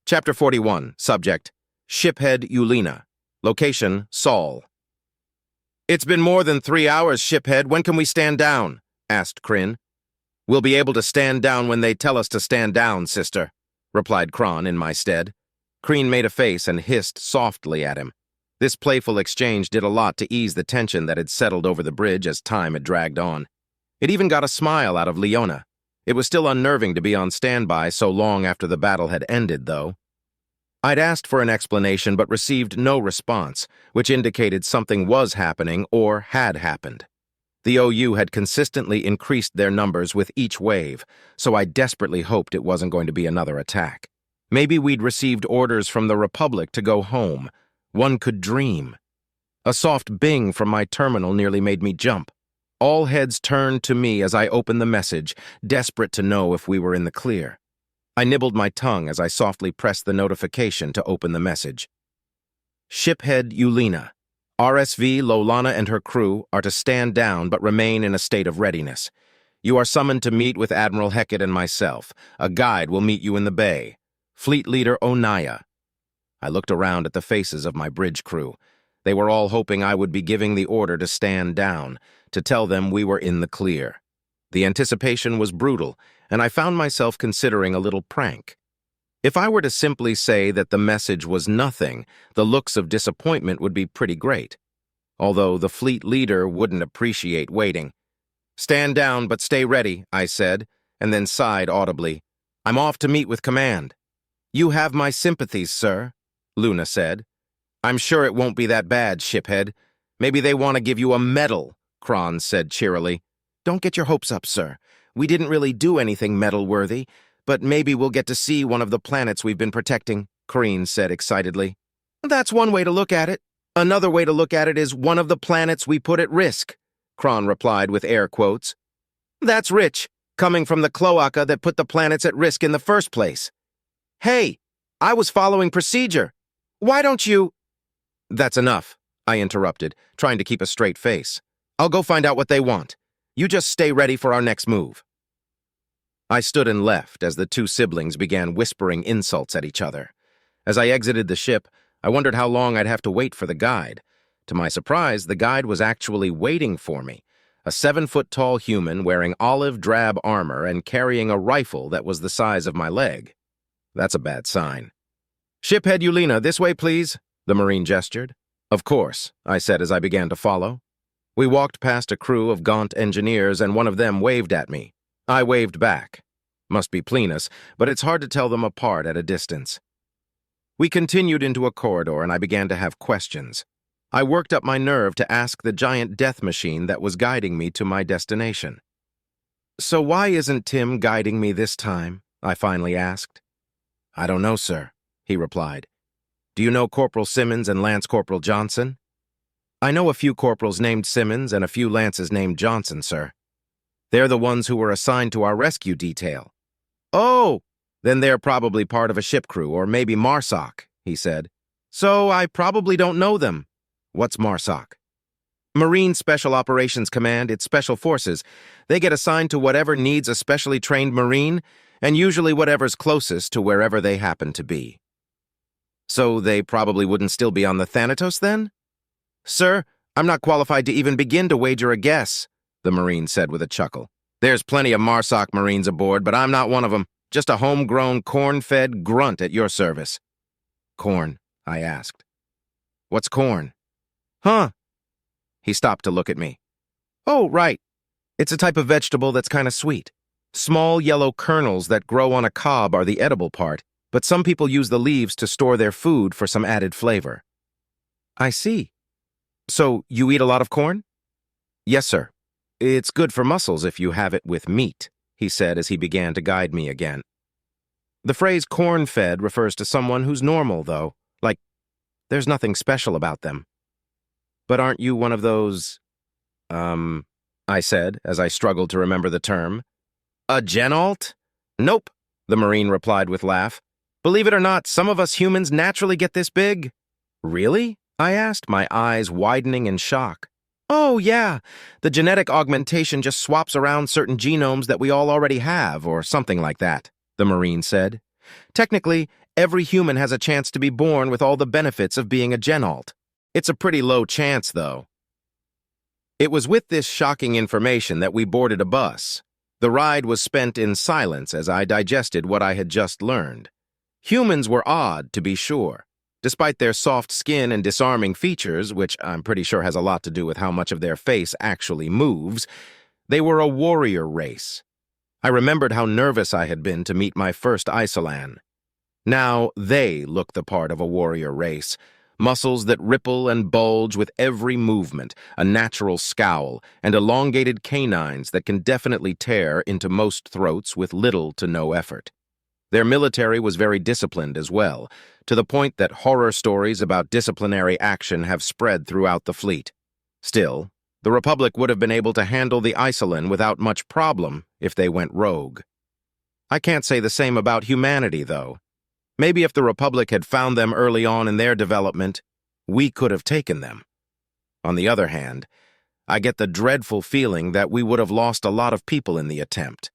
Chapter 41, Subject, Shiphead Eulina. Location, Saul. "It's been more than 3 hours, Shiphead. When can we stand down?" asked Kryn. "We'll be able to stand down when they tell us to stand down, sister," replied Kron in my stead. Kryn made a face and hissed softly at him. This playful exchange did a lot to ease the tension that had settled over the bridge as time had dragged on. It even got a smile out of Leona. It was still unnerving to be on standby so long after the battle had ended, though. I'd asked for an explanation but received no response, which indicated something was happening or had happened. The OU had consistently increased their numbers with each wave, so I desperately hoped it wasn't going to be another attack. Maybe we'd received orders from the Republic to go home. One could dream. A soft bing from my terminal nearly made me jump. All heads turned to me as I opened the message, desperate to know if we were in the clear. I nibbled my tongue as I softly pressed the notification to open the message. Shiphead Eulina. RSV, Lolana, and her crew are to stand down but remain in a state of readiness. You are summoned to meet with Admiral Hecat and myself. A guide will meet you in the bay. Fleet Leader Onaya. I looked around at the faces of my bridge crew. They were all hoping I would be giving the order to stand down, to tell them we were in the clear. The anticipation was brutal, and I found myself considering a little prank. If I were to simply say that the message was nothing, the looks of disappointment would be pretty great. Although the fleet leader wouldn't appreciate waiting. "Stand down, but stay ready," I said, and then sighed audibly. "I'm off to meet with command." "You have my sympathies, sir," Luna said. "I'm sure it won't be that bad, Shiphead. Maybe they want to give you a medal," Kron said cheerily. "Don't get your hopes up, sir. We didn't really do anything medal-worthy, but maybe we'll get to see one of the planets we've been protecting," Kryn said excitedly. "That's one way to look at it. Another way to look at it is one of the planets we put at risk," Kron replied with air quotes. "That's rich, coming from the cloaca that put the planets at risk in the first place. Hey, I was following procedure. Why don't you—" "That's enough," I interrupted, trying to keep a straight face. "I'll go find out what they want. You just stay ready for our next move." I stood and left as the two siblings began whispering insults at each other. As I exited the ship, I wondered how long I'd have to wait for the guide. To my surprise, the guide was actually waiting for me, a 7-foot-tall human wearing olive-drab armor and carrying a rifle that was the size of my leg. That's a bad sign. "Shiphead Eulina, this way, please," the Marine gestured. "Of course," I said as I began to follow. We walked past a crew of gaunt engineers, and one of them waved at me. I waved back. Must be Plenus, but it's hard to tell them apart at a distance. We continued into a corridor, and I began to have questions. I worked up my nerve to ask the giant death machine that was guiding me to my destination. "So why isn't Tim guiding me this time?" I finally asked. "I don't know, sir," he replied. "Do you know Corporal Simmons and Lance Corporal Johnson?" "I know a few corporals named Simmons and a few lances named Johnson, sir. They're the ones who were assigned to our rescue detail." "Oh, then they're probably part of a ship crew, or maybe MARSOC," he said. "So I probably don't know them." "What's MARSOC?" "Marine Special Operations Command. It's special forces. They get assigned to whatever needs a specially trained Marine, and usually whatever's closest to wherever they happen to be." "So they probably wouldn't still be on the Thanatos, then?" "Sir, I'm not qualified to even begin to wager a guess," the Marine said with a chuckle. "There's plenty of MARSOC Marines aboard, but I'm not one of them. Just a homegrown, corn-fed grunt at your service." "Corn?" I asked. "What's corn?" "Huh." He stopped to look at me. "Oh, right. It's a type of vegetable that's kind of sweet. Small yellow kernels that grow on a cob are the edible part, but some people use the leaves to store their food for some added flavor." "I see. So you eat a lot of corn?" "Yes, sir. It's good for muscles if you have it with meat," he said as he began to guide me again. The phrase corn-fed refers to someone who's normal, though. Like, there's nothing special about them. "But aren't you one of those, I said as I struggled to remember the term. "A genalt?" "Nope," the Marine replied with laugh. "Believe it or not, some of us humans naturally get this big." "Really?" I asked, my eyes widening in shock. "Oh, yeah. The genetic augmentation just swaps around certain genomes that we all already have, or something like that," the Marine said. Technically, every human has a chance to be born with all the benefits of being a Gen-Alt. It's a pretty low chance, though. It was with this shocking information that we boarded a bus. The ride was spent in silence as I digested what I had just learned. Humans were odd, to be sure. Despite their soft skin and disarming features, which I'm pretty sure has a lot to do with how much of their face actually moves, they were a warrior race. I remembered how nervous I had been to meet my first Isolan. Now they look the part of a warrior race. Muscles that ripple and bulge with every movement, a natural scowl, and elongated canines that can definitely tear into most throats with little to no effort. Their military was very disciplined as well, to the point that horror stories about disciplinary action have spread throughout the fleet. Still, the Republic would have been able to handle the Isolan without much problem if they went rogue. I can't say the same about humanity, though. Maybe if the Republic had found them early on in their development, we could have taken them. On the other hand, I get the dreadful feeling that we would have lost a lot of people in the attempt.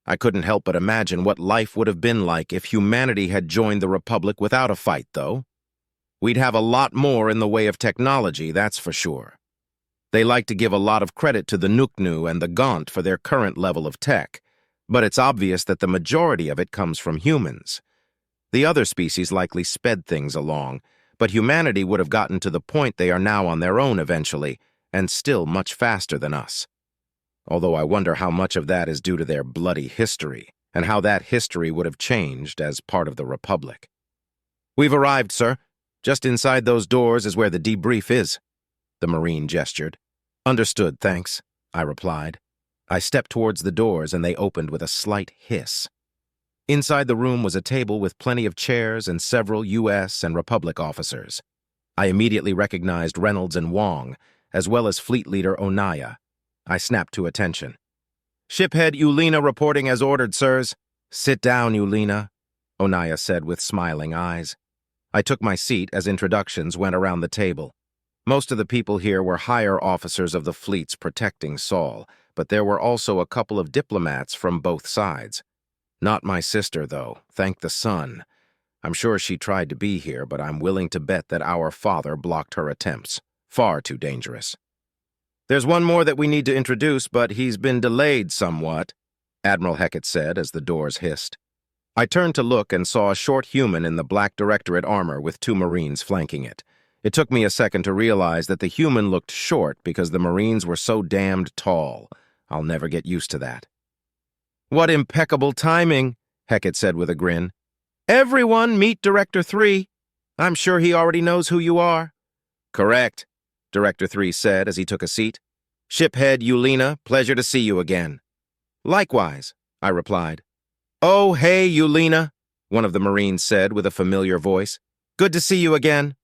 I couldn't help but imagine what life would have been like if humanity had joined the Republic without a fight, though. We'd have a lot more in the way of technology, that's for sure. They like to give a lot of credit to the Nuknu and the Gaunt for their current level of tech, but it's obvious that the majority of it comes from humans. The other species likely sped things along, but humanity would have gotten to the point they are now on their own eventually, and still much faster than us. Although I wonder how much of that is due to their bloody history, and how that history would have changed as part of the Republic. "We've arrived, sir. Just inside those doors is where the debrief is," the Marine gestured. "Understood, thanks," I replied. I stepped towards the doors and they opened with a slight hiss. Inside the room was a table with plenty of chairs and several U.S. and Republic officers. I immediately recognized Reynolds and Wong, as well as Fleet Leader Onaya. I snapped to attention. "Shiphead Ulena reporting as ordered, sirs." "Sit down, Ulena," Onaya said with smiling eyes. I took my seat as introductions went around the table. Most of the people here were higher officers of the fleets protecting Saul, but there were also a couple of diplomats from both sides. Not my sister, though, thank the sun. I'm sure she tried to be here, but I'm willing to bet that our father blocked her attempts. Far too dangerous. "There's one more that we need to introduce, but he's been delayed somewhat," Admiral Heckett said as the doors hissed. I turned to look and saw a short human in the black Directorate armor with 2 Marines flanking it. It took me a second to realize that the human looked short because the Marines were so damned tall. I'll never get used to that. "What impeccable timing," Heckett said with a grin. "Everyone meet Director 3. I'm sure he already knows who you are." "Correct," Director 3 said as he took a seat. "Shiphead Ulena, pleasure to see you again." "Likewise," I replied. "Oh, hey, Ulena," one of the Marines said with a familiar voice. "Good to see you again."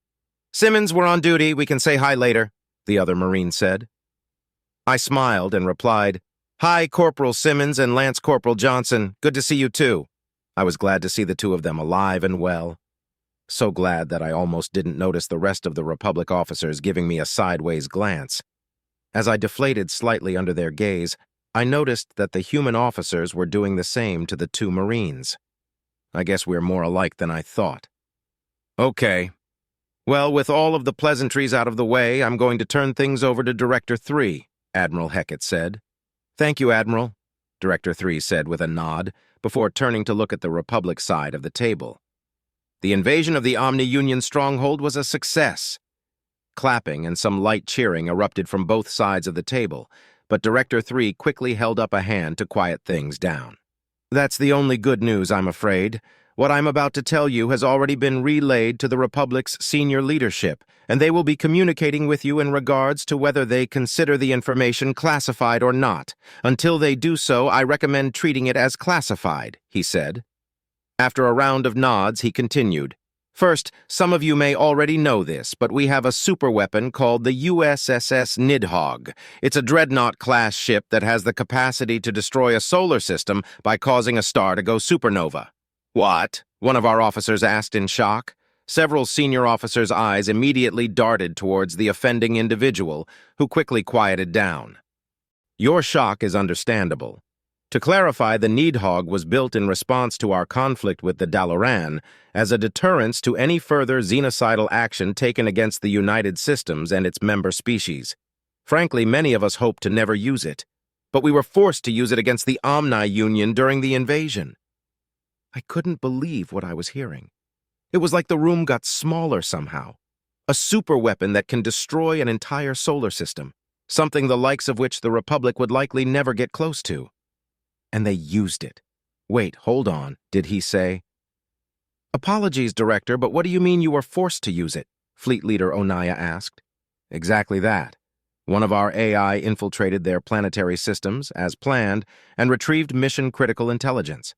"Simmons, we're on duty. We can say hi later," the other Marine said. I smiled and replied, "Hi, Corporal Simmons and Lance Corporal Johnson. Good to see you too." I was glad to see the 2 of them alive and well. So glad that I almost didn't notice the rest of the Republic officers giving me a sideways glance. As I deflated slightly under their gaze, I noticed that the human officers were doing the same to the 2 Marines. I guess we're more alike than I thought. "Okay. Well, with all of the pleasantries out of the way, I'm going to turn things over to Director 3, Admiral Heckett said. "Thank you, Admiral," Director 3 said with a nod, before turning to look at the Republic side of the table. The invasion of the Omni Union stronghold was a success. Clapping and some light cheering erupted from both sides of the table, but Director 3 quickly held up a hand to quiet things down. "That's the only good news, I'm afraid. What I'm about to tell you has already been relayed to the Republic's senior leadership, and they will be communicating with you in regards to whether they consider the information classified or not. Until they do so, I recommend treating it as classified," he said. After a round of nods, he continued. "First, some of you may already know this, but we have a superweapon called the USSS Nidhogg. It's a Dreadnought-class ship that has the capacity to destroy a solar system by causing a star to go supernova." "What?" one of our officers asked in shock. Several senior officers' eyes immediately darted towards the offending individual, who quickly quieted down. "Your shock is understandable. To clarify, the Needhog was built in response to our conflict with the Dalaran as a deterrence to any further xenocidal action taken against the United Systems and its member species. Frankly, many of us hoped to never use it, but we were forced to use it against the Omni Union during the invasion. I couldn't believe what I was hearing. It was like the room got smaller somehow. A superweapon that can destroy an entire solar system, something the likes of which the Republic would likely never get close to. And they used it. Wait, hold on, did he say? Apologies, Director, but what do you mean you were forced to use it? Fleet Leader Onaya asked. Exactly that. One of our AI infiltrated their planetary systems, as planned, and retrieved mission-critical intelligence.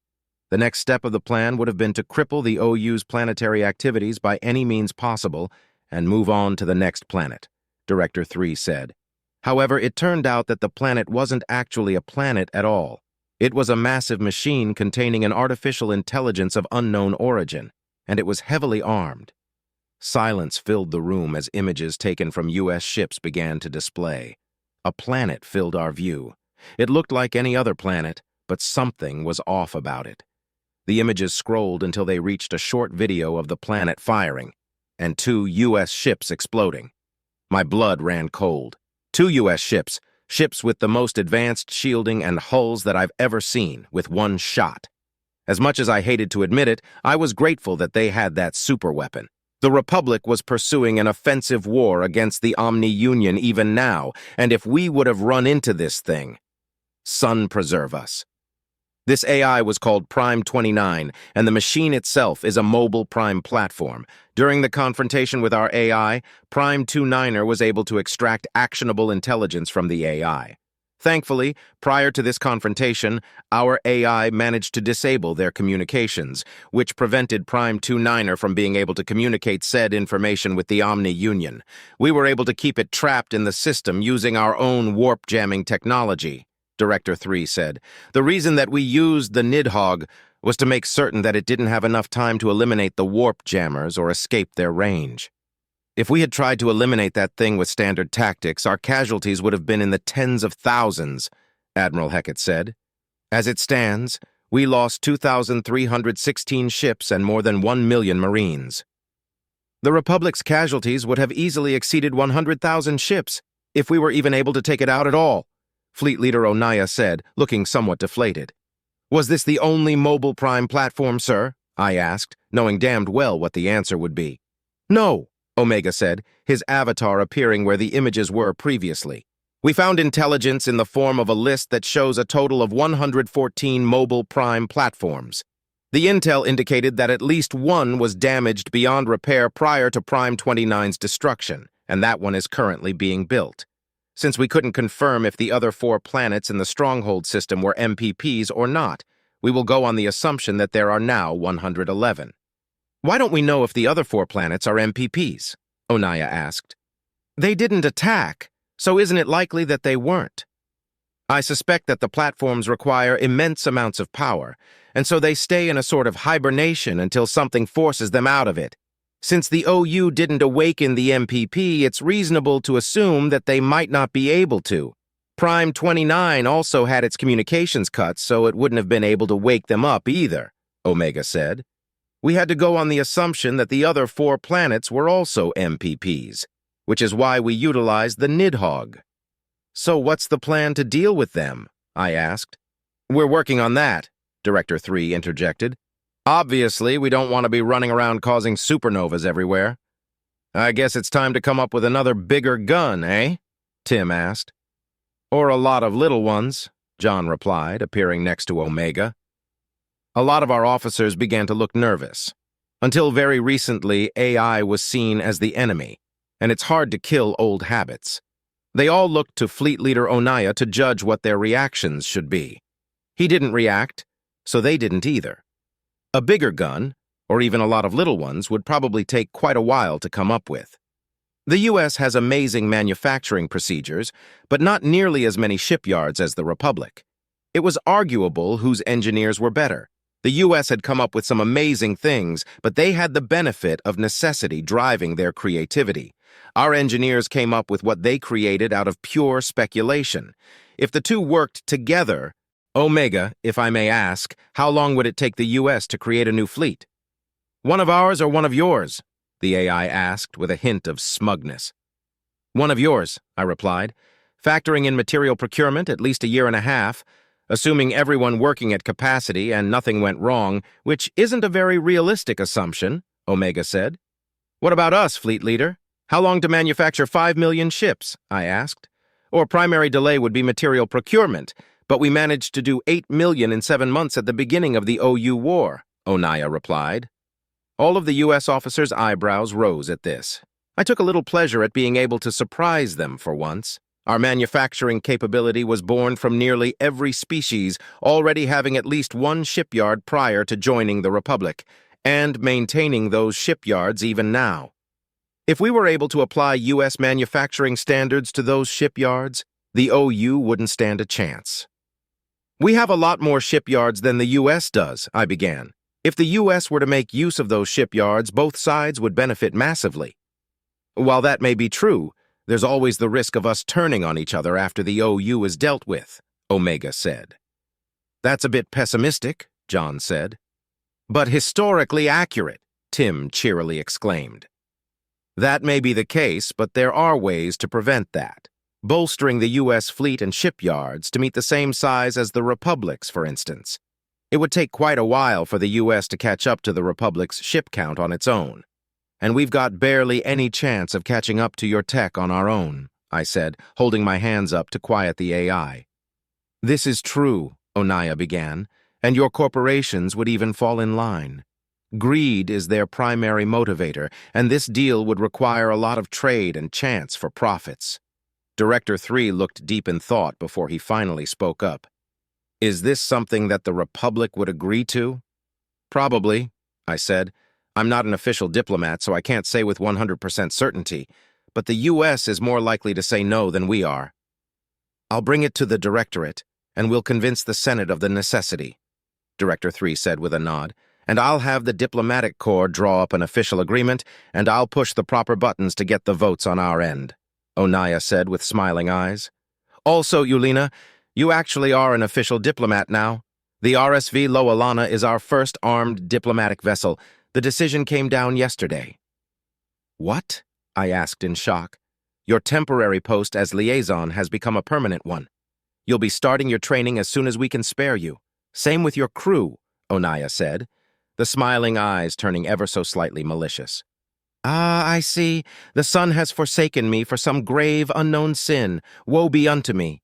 The next step of the plan would have been to cripple the OU's planetary activities by any means possible and move on to the next planet, Director 3 said. However, it turned out that the planet wasn't actually a planet at all. It was a massive machine containing an artificial intelligence of unknown origin, and it was heavily armed. Silence filled the room as images taken from U.S. ships began to display. A planet filled our view. It looked like any other planet, but something was off about it. The images scrolled until they reached a short video of the planet firing, and 2 U.S. ships exploding. My blood ran cold. 2 U.S. ships with the most advanced shielding and hulls that I've ever seen, with one shot. As much as I hated to admit it, I was grateful that they had that superweapon. The Republic was pursuing an offensive war against the Omni Union even now, and if we would have run into this thing, sun preserve us. This AI was called Prime 29, and the machine itself is a mobile Prime platform. During the confrontation with our AI, Prime 29er was able to extract actionable intelligence from the AI. Thankfully, prior to this confrontation, our AI managed to disable their communications, which prevented Prime 29er from being able to communicate said information with the Omni Union. We were able to keep it trapped in the system using our own warp jamming technology, Director 3 said. The reason that we used the Nidhogg was to make certain that it didn't have enough time to eliminate the warp jammers or escape their range. If we had tried to eliminate that thing with standard tactics, our casualties would have been in the tens of thousands, Admiral Heckett said. As it stands, we lost 2,316 ships and more than 1 million Marines. The Republic's casualties would have easily exceeded 100,000 ships, if we were even able to take it out at all, Fleet Leader Onaya said, looking somewhat deflated. Was this the only mobile Prime platform, sir? I asked, knowing damned well what the answer would be. No, Omega said, his avatar appearing where the images were previously. We found intelligence in the form of a list that shows a total of 114 mobile Prime platforms. The intel indicated that at least one was damaged beyond repair prior to Prime 29's destruction, and that one is currently being built. Since we couldn't confirm if the other 4 planets in the Stronghold system were MPPs or not, we will go on the assumption that there are now 111. Why don't we know if the other 4 planets are MPPs? Onaya asked. They didn't attack, so isn't it likely that they weren't? I suspect that the platforms require immense amounts of power, and so they stay in a sort of hibernation until something forces them out of it. Since the OU didn't awaken the MPP, it's reasonable to assume that they might not be able to. Prime 29 also had its communications cut, so it wouldn't have been able to wake them up either, Omega said. We had to go on the assumption that the other 4 planets were also MPPs, which is why we utilized the Nidhogg. So what's the plan to deal with them? I asked. We're working on that, Director 3 interjected. Obviously, we don't want to be running around causing supernovas everywhere. I guess it's time to come up with another bigger gun, eh? Tim asked. Or a lot of little ones, John replied, appearing next to Omega. A lot of our officers began to look nervous. Until very recently, AI was seen as the enemy, and it's hard to kill old habits. They all looked to Fleet Leader Onaya to judge what their reactions should be. He didn't react, so they didn't either. A bigger gun, or even a lot of little ones, would probably take quite a while to come up with. The U.S. has amazing manufacturing procedures, but not nearly as many shipyards as the Republic. It was arguable whose engineers were better. The U.S. had come up with some amazing things, but they had the benefit of necessity driving their creativity. Our engineers came up with what they created out of pure speculation. If the two worked together, Omega, if I may ask, how long would it take the U.S. to create a new fleet? One of ours or one of yours? The AI asked with a hint of smugness. One of yours, I replied. Factoring in material procurement, at least a year and a half, assuming everyone working at capacity and nothing went wrong, which isn't a very realistic assumption, Omega said. What about us, fleet leader? How long to manufacture 5 million ships? I asked. Or primary delay would be material procurement, but we managed to do 8 million in 7 months at the beginning of the OU war, Onaya replied. All of the U.S. officers' eyebrows rose at this. I took a little pleasure at being able to surprise them for once. Our manufacturing capability was born from nearly every species already having at least one shipyard prior to joining the Republic, and maintaining those shipyards even now. If we were able to apply U.S. manufacturing standards to those shipyards, the OU wouldn't stand a chance. We have a lot more shipyards than the U.S. does, I began. If the U.S. were to make use of those shipyards, both sides would benefit massively. While that may be true, there's always the risk of us turning on each other after the OU is dealt with, Omega said. That's a bit pessimistic, John said. But historically accurate, Tim cheerily exclaimed. That may be the case, but there are ways to prevent that. Bolstering the U.S. fleet and shipyards to meet the same size as the Republic's, for instance. It would take quite a while for the U.S. to catch up to the Republic's ship count on its own. And we've got barely any chance of catching up to your tech on our own, I said, holding my hands up to quiet the AI. This is true, Onaya began, and your corporations would even fall in line. Greed is their primary motivator, and this deal would require a lot of trade and chance for profits. Director 3 looked deep in thought before he finally spoke up. Is this something that the Republic would agree to? Probably, I said. I'm not an official diplomat, so I can't say with 100% certainty, but the U.S. is more likely to say no than we are. I'll bring it to the Directorate, and we'll convince the Senate of the necessity, Director 3 said with a nod, and I'll have the Diplomatic Corps draw up an official agreement, and I'll push the proper buttons to get the votes on our end, Onaya said with smiling eyes. Also, Yulina, you actually are an official diplomat now. The RSV Loalana is our first armed diplomatic vessel. The decision came down yesterday. What? I asked in shock. Your temporary post as liaison has become a permanent one. You'll be starting your training as soon as we can spare you. Same with your crew, Onaya said, the smiling eyes turning ever so slightly malicious. Ah, I see. The sun has forsaken me for some grave, unknown sin. Woe be unto me.